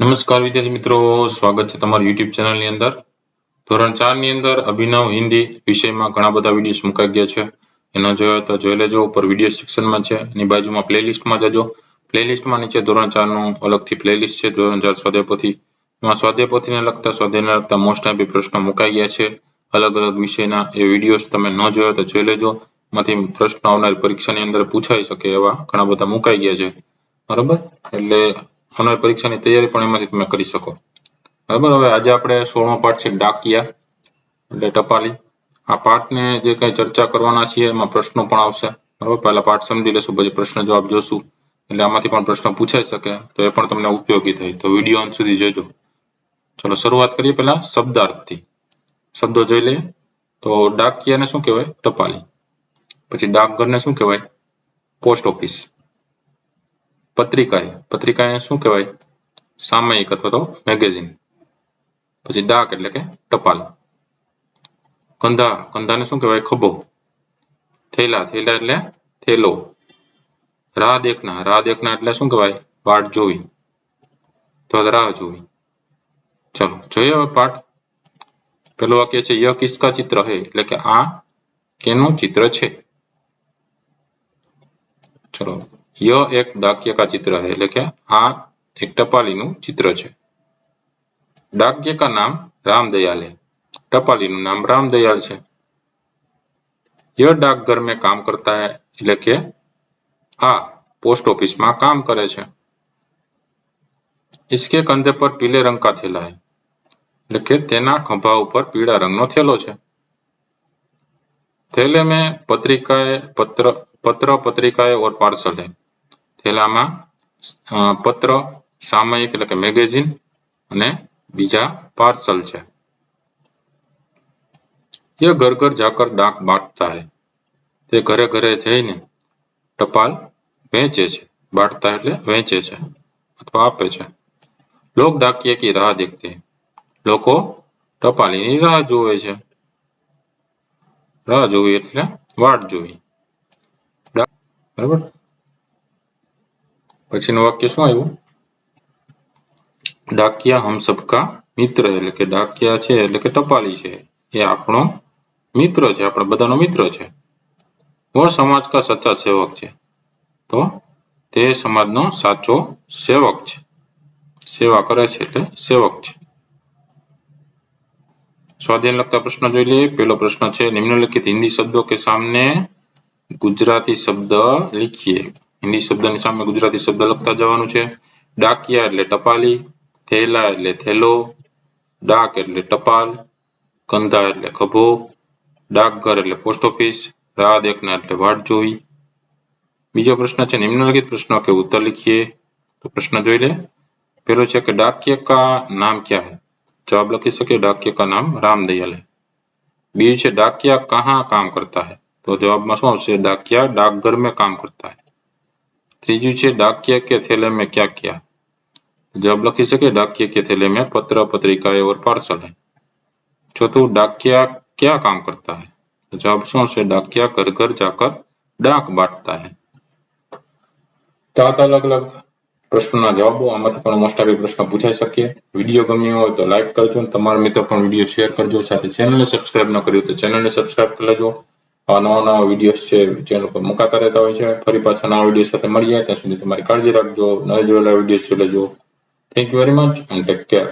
નમસ્કાર વિદ્યાર્થી મિત્રો, સ્વાગત છે તમારું YouTube ચેનલની અંદર। ધોરણ 4 ની અંદર અભિનવ હિન્દી વિષયમાં ઘણા બધા વિડીયોઝ મુકાઈ ગયા છે। એનો જોયો તો જોઈ લેજો, ઉપર વિડીયો સેક્શનમાં છે, એની બાજુમાં પ્લેલિસ્ટમાં જજો। પ્લેલિસ્ટમાં નીચે ધોરણ 4 નું અલગથી પ્લેલિસ્ટ છે, ધોરણ 4 સ્વાધ્યાય પોથી। એમાં સ્વાધ્યાય પોથીને લગતા સ્વાધ્યાયને લગતા મોસ્ટ આઈપી પ્રશ્નો મુકાઈ ગયા છે, અલગ અલગ વિષયના। એ વિડીયોઝ તમે ન જોયો તો જોઈ લેજો, એમાંથી પ્રશ્નો આવનારી પરીક્ષાની અંદર પૂછાઈ શકે એવા ઘણા બધા મુકાઈ ગયા છે, બરાબર। એટલે આવનારી પરીક્ષાની તૈયારી પણ એમાંથી તમે કરી શકો, બરાબર। હવે આજે આપણે 16મો પાઠ છે ડાકિયા એટલે ટપાલી। આ પાઠને જે કંઈ ચર્ચા કરવાના છીએ એમાં પ્રશ્નો પણ આવશે, બરાબર। પહેલા પાઠ સમજી લેશું, પછી પ્રશ્ન જવાબ જોશું, એટલે આમાંથી પણ પ્રશ્ન પૂછાઈ શકે તો એ પણ તમને ઉપયોગી થાય, તો વિડીયો અંત સુધી જોજો। ચલો શરૂઆત કરીએ પહેલા શબ્દાર્થથી। શબ્દો જોઈ લઈએ તો ડાકિયાને શું કહેવાય? ટપાલી। પછી ડાકઘરને શું કહેવાય? Post office. પત્રિકાને શું કહેવાય? સામયિક અથવા તો મેગેઝિન। પછી ડાક એટલે કે ટપાલ। કંધાને શું કહેવાય? ખભો। થેલા એટલે થેલો। રાહ દેખના એટલે શું કહેવાય? વાટ જોવી અથવા રાહ જોવી। ચલો જોઈએ હવે પાઠ। પહેલું વાક્ય છે યહ કિસકા ચિત્ર હૈ, એટલે કે આ કેનું ચિત્ર છે? ચલો યહ એક डाकिया का चित्र है, એટલે કે આ એક ટપાલીનું ચિત્ર છે। डाकिया का नाम रामदयाल है, ટપાલીનું નામ રામદયાલ છે। यह डाकघर में काम करता है, એટલે કે આ પોસ્ટ ઓફિસમાં કામ કરે છે। इसके कंधे पर पीले रंग का थैला है, એટલે કે તેના ખભા ઉપર પીળા રંગનો થેલો છે। थैले में पत्रिकाएं और पार्सल है, थैलाમાં પત્ર, સામયિક એટલે કે મેગેઝિન અને બીજા પાર્સલ છે। यह घर घर जाकर डाक बांटता है, તે ઘરે ઘરે જઈને ટપાલ વેચે છે। બાંટતા એટલે વેચે છે અથવા આપે છે। लोग डाकिया की राह देखते हैं, લોકો ટપાલીની રાહ જોવે છે। રાહ જોવી એટલે વાટ જોવી, બરાબર। પછીનું વાક્ય શું આવ્યું? डाकिया हम सबका मित्र है, એટલે કે ડાકિયા છે એટલે કે ટપાલી છે એ આપણો મિત્ર છે, આપણા બધાનો મિત્ર છે। वो समाज का सच्चा सेवक છે, તો તે સમાજનો સાચો સેવક છે, સેવા કરે છે એટલે સેવક છે। स्वाध्याय लगता प्रश्न જોઈ લઈએ। પહેલો પ્રશ્ન છે निम्नलिखित हिंदी शब्दों के सामने गुजराती शब्द लिखिए। हिंदी शब्दની સામે ગુજરાતી શબ્દ લખતા જવાનું છે। ડાકિયા એટલે ટપાલી, થેલા એટલે થેલો, ડાક એટલે ટપાલ, કંધા એટલે ખભો, ડાકઘર એટલે પોસ્ટ ઓફિસ, રાહ દેખના એટલે વાટ જોવી। બીજો પ્રશ્ન છે निम्नलिखित प्रश्नों के उत्तर लिखिए। तो प्रश्न જોઈ લે। પહેલો છે કે डाकिया का नाम क्या है? जवाब लखी सके डाकिया का नाम रामदयाल है। बीजू છે डाकिया कहाँ काम करता है? तो जवाब में શું આવશે? डाकिया डाकघर में काम करता है। ત્રીજું છે डाकिया के थैले में क्या किया? जवाब लखी सके डाकिया के थैले में पत्र, पत्रिकाएं और पार्सल है। चौथું डाकिया क्या काम करता है? तो जवाब શું આવશે? डाकिया घर घर जाकर डाक बांटता है। तो આ અલગ અલગ પ્રશ્નોના જવાબો આમાંથી પણ મોસ્ટ આઈપી પ્રશ્ન પૂછાઈ શકે। વિડીયો ગમ્યો હોય તો લાઈક કરજો, તમારા મિત્રો પણ વિડીયો શેર કરજો, સાથે ચેનલને સબસ્ક્રાઇબ ન કર્યું તો ચેનલને સબસ્ક્રાઇબ કરી લેજો। નવા વિડીયોઝ છે ચેનલ પર મુકાતા રહેતા હોય છે। ફરી પાછા નવા વિડીયો સાથે મળીએ, ત્યાં સુધી તમારી કાળજી રાખજો, ન જોયેલા વિડીયો જોઈ લેજો। Thank you very much and take care.